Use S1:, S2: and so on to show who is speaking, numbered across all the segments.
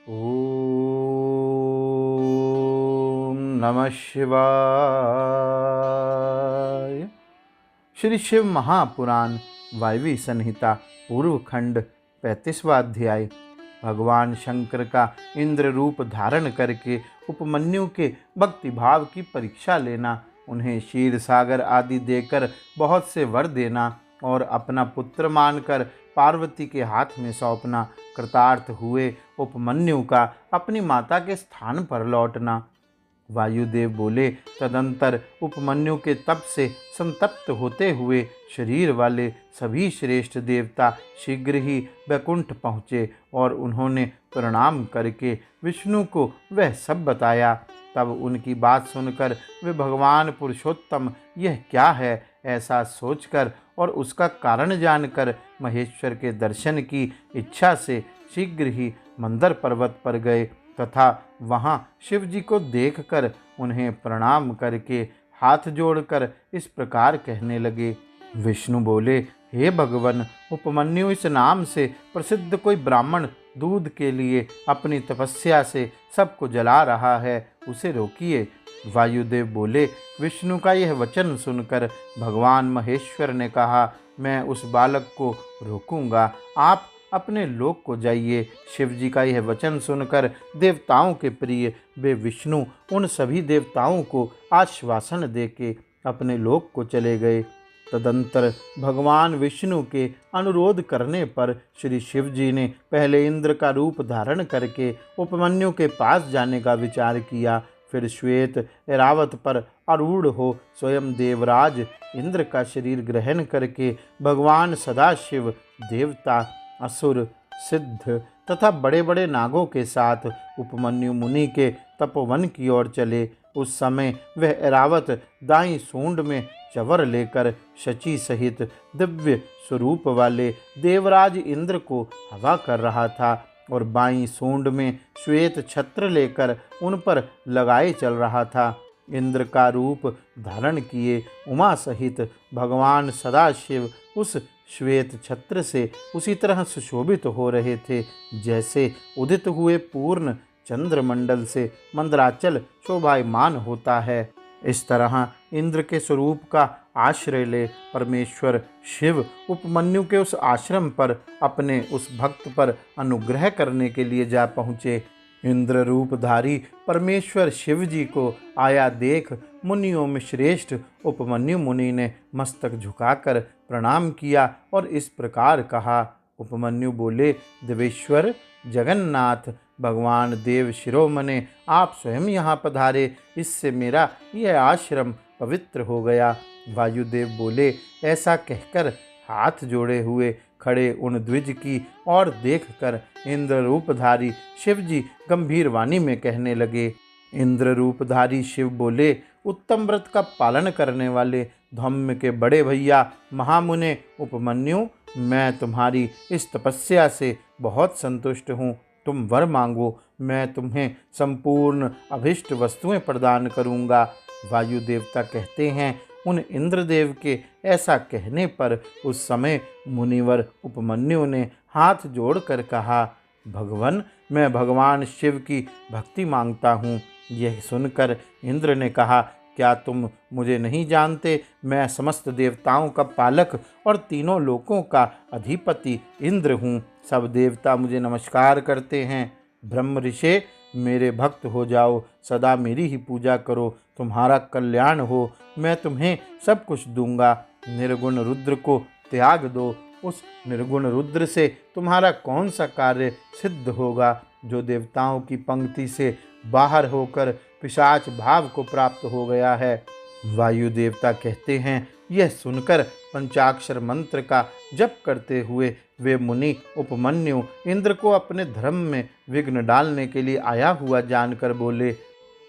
S1: ओम नमः शिवाय। श्री शिव महापुराण वायवी संहिता पूर्व खंड 35वां अध्याय। भगवान शंकर का इंद्र रूप धारण करके उपमन्यु के भक्ति भाव की परीक्षा लेना, उन्हें क्षीर सागर आदि देकर बहुत से वर देना और अपना पुत्र मानकर पार्वती के हाथ में सौंपना, कृतार्थ हुए उपमन्यु का अपनी माता के स्थान पर लौटना। वायुदेव बोले, तदंतर उपमन्यु के तप से संतप्त होते हुए शरीर वाले सभी श्रेष्ठ देवता शीघ्र ही वैकुंठ पहुँचे और उन्होंने प्रणाम करके विष्णु को वह सब बताया। तब उनकी बात सुनकर वे भगवान पुरुषोत्तम यह क्या है ऐसा सोचकर और उसका कारण जानकर महेश्वर के दर्शन की इच्छा से शीघ्र ही मंदर पर्वत पर गए तथा वहाँ शिव जी को देखकर उन्हें प्रणाम करके हाथ जोड़कर इस प्रकार कहने लगे। विष्णु बोले, हे भगवन, उपमन्यु इस नाम से प्रसिद्ध कोई ब्राह्मण दूध के लिए अपनी तपस्या से सबको जला रहा है, उसे रोकिए। वायुदेव बोले, विष्णु का यह वचन सुनकर भगवान महेश्वर ने कहा, मैं उस बालक को रोकूंगा, आप अपने लोक को जाइए। शिव जी का यह वचन सुनकर देवताओं के प्रिय वे विष्णु उन सभी देवताओं को आश्वासन देके अपने लोक को चले गए। तदंतर भगवान विष्णु के अनुरोध करने पर श्री शिव जी ने पहले इंद्र का रूप धारण करके उपमन्यु के पास जाने का विचार किया। फिर श्वेत ऐरावत पर आरूढ़ हो स्वयं देवराज इंद्र का शरीर ग्रहण करके भगवान सदाशिव देवता, असुर, सिद्ध तथा बड़े बड़े नागों के साथ उपमन्यु मुनि के तपोवन की ओर चले। उस समय वह ऐरावत दाईं सूंड में चवर लेकर शची सहित दिव्य स्वरूप वाले देवराज इंद्र को हवा कर रहा था और बाईं सूंड में श्वेत छत्र लेकर उन पर लगाए चल रहा था। इंद्र का रूप धारण किए उमा सहित भगवान सदाशिव उस श्वेत छत्र से उसी तरह सुशोभित हो रहे थे जैसे उदित हुए पूर्ण चंद्रमंडल से मंदराचल शोभायमान होता है। इस तरह इंद्र के स्वरूप का आश्रय ले परमेश्वर शिव उपमन्यु के उस आश्रम पर अपने उस भक्त पर अनुग्रह करने के लिए जा पहुँचे। इंद्र रूपधारी परमेश्वर शिव जी को आया देख मुनियों में श्रेष्ठ उपमन्यु मुनि ने मस्तक झुकाकर प्रणाम किया और इस प्रकार कहा। उपमन्यु बोले, देवेश्वर जगन्नाथ भगवान देव शिरोमणे, आप स्वयं यहाँ पधारे, इससे मेरा यह आश्रम पवित्र हो गया। वायुदेव बोले, ऐसा कहकर हाथ जोड़े हुए खड़े उन द्विज की और देखकर इंद्र रूपधारी शिव जी गंभीर वाणी में कहने लगे। इंद्र रूपधारी शिव बोले, उत्तम व्रत का पालन करने वाले धम्म के बड़े भैया महामुने उपमन्यु, मैं तुम्हारी इस तपस्या से बहुत संतुष्ट हूँ। तुम वर मांगो, मैं तुम्हें संपूर्ण अभिष्ट वस्तुएं प्रदान करूँगा। वायु देवता कहते हैं, उन इंद्रदेव के ऐसा कहने पर उस समय मुनिवर उपमन्यु ने हाथ जोड़कर कहा, भगवन, मैं भगवान शिव की भक्ति मांगता हूँ। यह सुनकर इंद्र ने कहा, क्या तुम मुझे नहीं जानते? मैं समस्त देवताओं का पालक और तीनों लोकों का अधिपति इंद्र हूँ। सब देवता मुझे नमस्कार करते हैं। ब्रह्म ऋषि, मेरे भक्त हो जाओ, सदा मेरी ही पूजा करो, तुम्हारा कल्याण हो, मैं तुम्हें सब कुछ दूंगा। निर्गुण रुद्र को त्याग दो, उस निर्गुण रुद्र से तुम्हारा कौन सा कार्य सिद्ध होगा जो देवताओं की पंक्ति से बाहर होकर पिशाच भाव को प्राप्त हो गया है। वायु देवता कहते हैं, यह सुनकर पंचाक्षर मंत्र का जप करते हुए वे मुनि उपमन्यु इंद्र को अपने धर्म में विघ्न डालने के लिए आया हुआ जानकर बोले।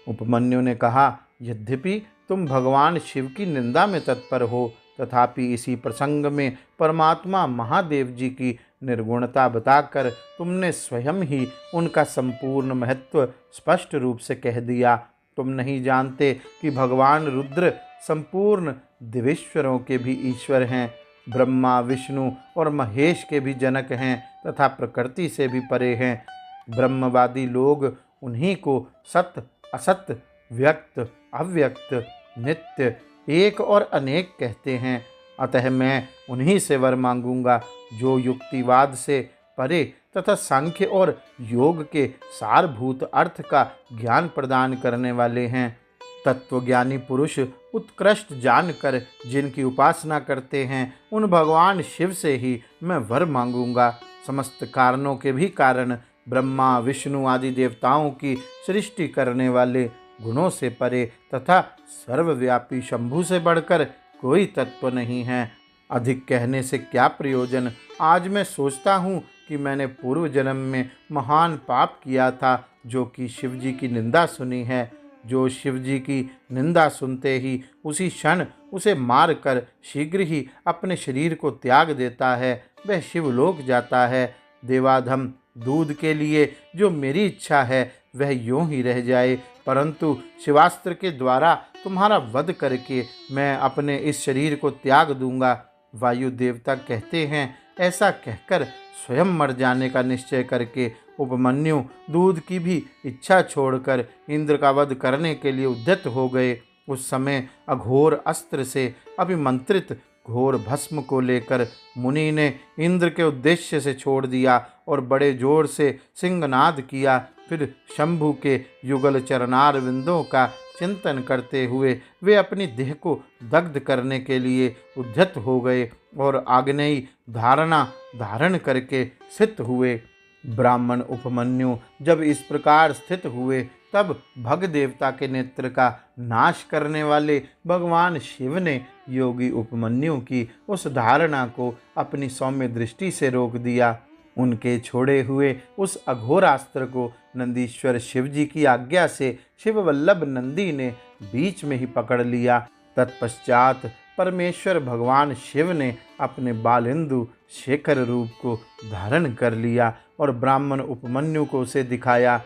S1: उपमन्यु ने कहा, यद्यपि तुम भगवान शिव की निंदा में तत्पर हो, तथापि इसी प्रसंग में परमात्मा महादेव जी की निर्गुणता बताकर तुमने स्वयं ही उनका संपूर्ण महत्व स्पष्ट रूप से कह दिया। तुम नहीं जानते कि भगवान रुद्र संपूर्ण देवेश्वरों के भी ईश्वर हैं, ब्रह्मा, विष्णु और महेश के भी जनक हैं तथा प्रकृति से भी परे हैं। ब्रह्मवादी लोग उन्हीं को सत्य असत्य, व्यक्त अव्यक्त, नित्य, एक और अनेक कहते हैं। अतः मैं उन्हीं से वर मांगूंगा जो युक्तिवाद से परे तथा सांख्य और योग के सारभूत अर्थ का ज्ञान प्रदान करने वाले हैं। तत्वज्ञानी पुरुष उत्कृष्ट जानकर जिनकी उपासना करते हैं, उन भगवान शिव से ही मैं वर मांगूंगा। समस्त कारणों के भी कारण ब्रह्मा विष्णु आदि देवताओं की सृष्टि करने वाले, गुणों से परे तथा सर्वव्यापी शंभु से बढ़कर कोई तत्व नहीं है। अधिक कहने से क्या प्रयोजन। आज मैं सोचता हूँ कि मैंने पूर्व जन्म में महान पाप किया था, जो कि शिवजी की निंदा सुनी है। जो शिवजी की निंदा सुनते ही उसी क्षण उसे मारकर शीघ्र ही अपने शरीर को त्याग देता है, वह शिवलोक जाता है। देवाधम दूध के लिए जो मेरी इच्छा है वह यूं ही रह जाए, परंतु शिवास्त्र के द्वारा तुम्हारा वध करके मैं अपने इस शरीर को त्याग दूंगा। वायु देवता कहते हैं। ऐसा कहकर स्वयं मर जाने का निश्चय करके उपमन्यु दूध की भी इच्छा छोड़कर इंद्र का वध करने के लिए उद्यत हो गए। उस समय अघोर अस्त्र से अभिमंत्रित घोर भस्म को लेकर मुनि ने इंद्र के उद्देश्य से छोड़ दिया और बड़े जोर से सिंहनाद किया। फिर शंभु के युगल चरणार विंदों का चिंतन करते हुए वे अपनी देह को दग्ध करने के लिए उद्यत हो गए और आग्नेयी धारणा धारण करके स्थित हुए। ब्राह्मण उपमन्यु जब इस प्रकार स्थित हुए, तब भग देवता के नेत्र का नाश करने वाले भगवान शिव ने योगी उपमन्यु की उस धारणा को अपनी सौम्य दृष्टि से रोक दिया। उनके छोड़े हुए उस अघोरास्त्र को नंदीश्वर शिवजी की आज्ञा से शिववल्लभ नंदी ने बीच में ही पकड़ लिया। तत्पश्चात परमेश्वर भगवान शिव ने अपने बालेंदु शेखर रूप को धारण कर लिया और ब्राह्मण उपमन्यु को उसे दिखाया।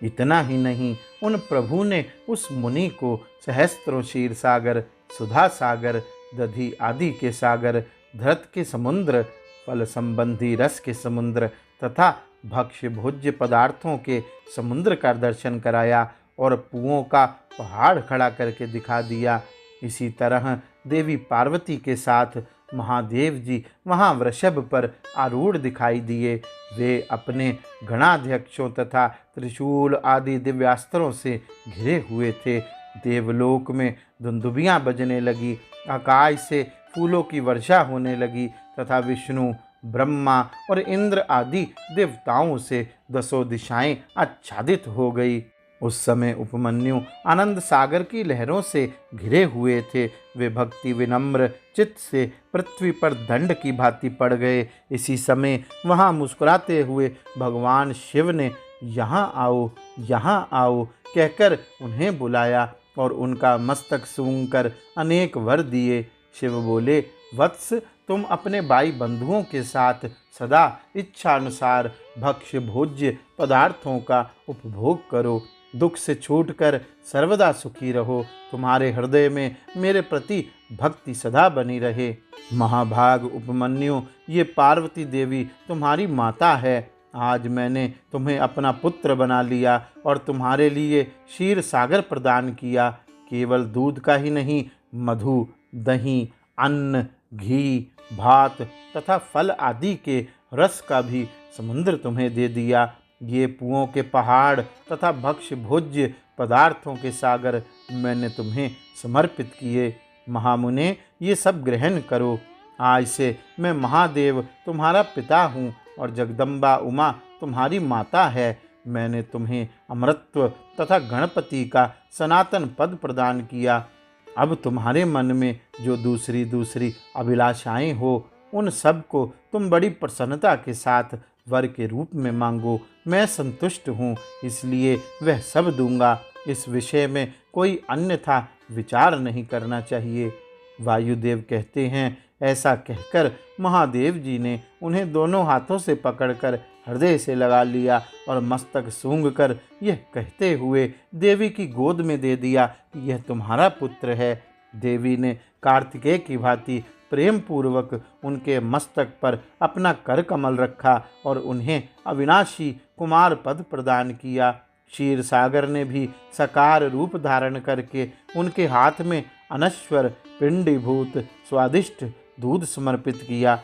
S1: इतना ही नहीं, उन प्रभु ने उस मुनि को सहस्त्रों क्षीर सागर, सुधा सागर, दधि आदि के सागर, धरत के समुद्र, फल संबंधी रस के समुद्र तथा भक्ष्य भोज्य पदार्थों के समुद्र का दर्शन कराया और पुओं का पहाड़ खड़ा करके दिखा दिया। इसी तरह देवी पार्वती के साथ महादेव जी वहाँ वृषभ पर आरूढ़ दिखाई दिए। वे अपने गणाध्यक्षों तथा त्रिशूल आदि दिव्यास्त्रों से घिरे हुए थे। देवलोक में दुंदुभियाँ बजने लगी, आकाश से फूलों की वर्षा होने लगी तथा विष्णु, ब्रह्मा और इंद्र आदि देवताओं से दसों दिशाएं आच्छादित हो गई। उस समय उपमन्यु आनंद सागर की लहरों से घिरे हुए थे। वे भक्ति विनम्र चित्त से पृथ्वी पर दंड की भांति पड़ गए। इसी समय वहाँ मुस्कुराते हुए भगवान शिव ने यहाँ आओ कहकर उन्हें बुलाया और उनका मस्तक सूंघकर अनेक वर दिए। शिव बोले, वत्स, तुम अपने भाई बंधुओं के साथ सदा इच्छानुसार भक्ष्य भोज्य पदार्थों का उपभोग करो। दुख से छूटकर सर्वदा सुखी रहो। तुम्हारे हृदय में मेरे प्रति भक्ति सदा बनी रहे। महाभाग उपमन्यु, ये पार्वती देवी तुम्हारी माता है। आज मैंने तुम्हें अपना पुत्र बना लिया और तुम्हारे लिए क्षीर सागर प्रदान किया। केवल दूध का ही नहीं, मधु, दही, अन्न, घी, भात तथा फल आदि के रस का भी समुद्र तुम्हें दे दिया। ये पुओं के पहाड़ तथा भक्ष्य भोज्य पदार्थों के सागर मैंने तुम्हें समर्पित किए। महामुने, ये सब ग्रहण करो। आज से मैं महादेव तुम्हारा पिता हूँ और जगदम्बा उमा तुम्हारी माता है। मैंने तुम्हें अमरत्व तथा गणपति का सनातन पद प्रदान किया। अब तुम्हारे मन में जो दूसरी दूसरी अभिलाषाएं हो, उन सब को तुम बड़ी प्रसन्नता के साथ वर के रूप में मांगो। मैं संतुष्ट हूँ, इसलिए वह सब दूंगा। इस विषय में कोई अन्यथा विचार नहीं करना चाहिए। वायुदेव कहते हैं, ऐसा कहकर महादेव जी ने उन्हें दोनों हाथों से पकड़कर हृदय से लगा लिया और मस्तक सूंघकर यह कहते हुए देवी की गोद में दे दिया, यह तुम्हारा पुत्र है। देवी ने कार्तिकेय की भांति प्रेम पूर्वक उनके मस्तक पर अपना कर कमल रखा और उन्हें अविनाशी कुमार पद प्रदान किया। क्षीर सागर ने भी साकार रूप धारण करके उनके हाथ में अनश्वर पिंडीभूत स्वादिष्ट दूध समर्पित किया।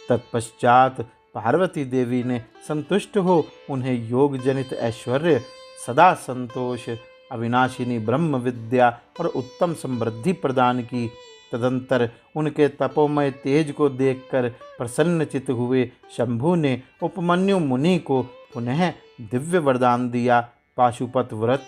S1: तत्पश्चात पार्वती देवी ने संतुष्ट हो उन्हें योग जनित ऐश्वर्य, सदा संतोष, अविनाशिनी ब्रह्म विद्या और उत्तम समृद्धि प्रदान की। तदंतर उनके तपोमय तेज को देखकर प्रसन्नचित हुए शंभु ने उपमन्यु मुनि को पुनः दिव्य वरदान दिया। पाशुपत व्रत,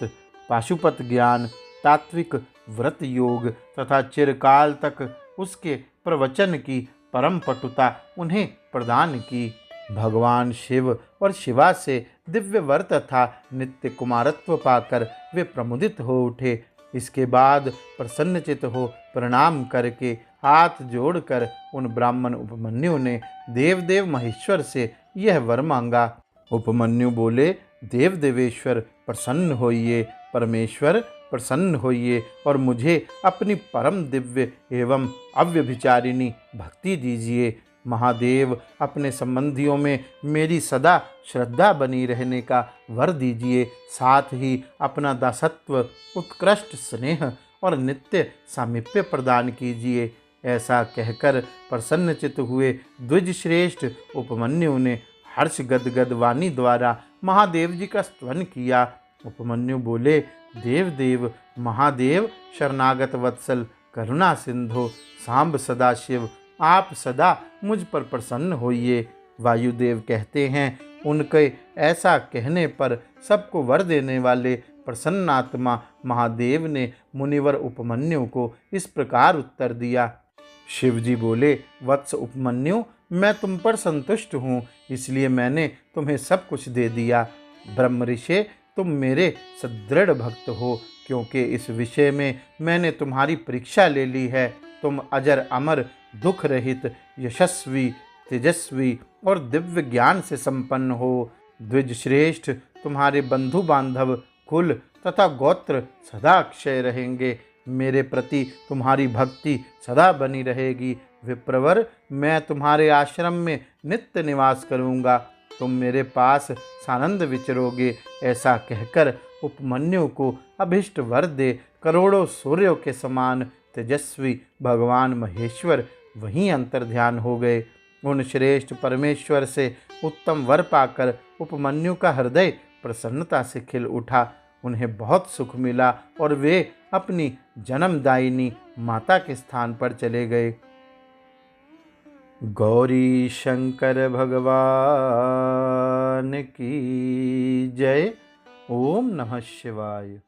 S1: पाशुपत ज्ञान, तात्विक व्रत योग तथा चिरकाल तक उसके प्रवचन की परम पटुता उन्हें प्रदान की। भगवान शिव और शिवा से दिव्य वर तथा नित्य कुमारत्व पाकर वे प्रमुदित हो उठे। इसके बाद प्रसन्नचित हो प्रणाम करके हाथ जोड़कर उन ब्राह्मण उपमन्यु ने देवदेव महेश्वर से यह वर मांगा। उपमन्यु बोले, देव देवेश्वर प्रसन्न होइए, परमेश्वर प्रसन्न होइए और मुझे अपनी परम दिव्य एवं अव्यभिचारिणी भक्ति दीजिए। महादेव अपने संबंधियों में मेरी सदा श्रद्धा बनी रहने का वर दीजिए। साथ ही अपना दासत्व, उत्कृष्ट स्नेह और नित्य सामीप्य प्रदान कीजिए। ऐसा कहकर प्रसन्नचित हुए द्विजश्रेष्ठ उपमन्यु ने हर्ष गदगद वाणी द्वारा महादेव जी का स्तवन किया। उपमन्यु बोले, देव देव महादेव शरणागत वत्सल करुणा सिंधु सांब सदाशिव, आप सदा मुझ पर प्रसन्न होइए। वायुदेव कहते हैं, उनके ऐसा कहने पर सबको वर देने वाले प्रसन्नात्मा महादेव ने मुनिवर उपमन्यु को इस प्रकार उत्तर दिया। शिवजी बोले, वत्स उपमन्यु, मैं तुम पर संतुष्ट हूँ, इसलिए मैंने तुम्हें सब कुछ दे दिया। ब्रह्म ऋषि, तुम मेरे सदृढ़ भक्त हो, क्योंकि इस विषय में मैंने तुम्हारी परीक्षा ले ली है। तुम अजर अमर, दुख रहित, यशस्वी, तेजस्वी और दिव्य ज्ञान से संपन्न हो। द्विजश्रेष्ठ, तुम्हारे बंधु बांधव, कुल तथा गोत्र सदा अक्षय रहेंगे। मेरे प्रति तुम्हारी भक्ति सदा बनी रहेगी। विप्रवर, मैं तुम्हारे आश्रम में नित्य निवास करूँगा, तुम मेरे पास सानंद विचरोगे। ऐसा कहकर उपमन्यु को अभिष्ट वर दे करोड़ों सूर्यों के समान तेजस्वी भगवान महेश्वर वहीं अंतर्ध्यान हो गए। उन श्रेष्ठ परमेश्वर से उत्तम वर पाकर उपमन्यु का हृदय प्रसन्नता से खिल उठा। उन्हें बहुत सुख मिला और वे अपनी जन्मदायिनी माता के स्थान पर चले गए। गौरी शंकर भगवान की जय। ओम नमः शिवाय।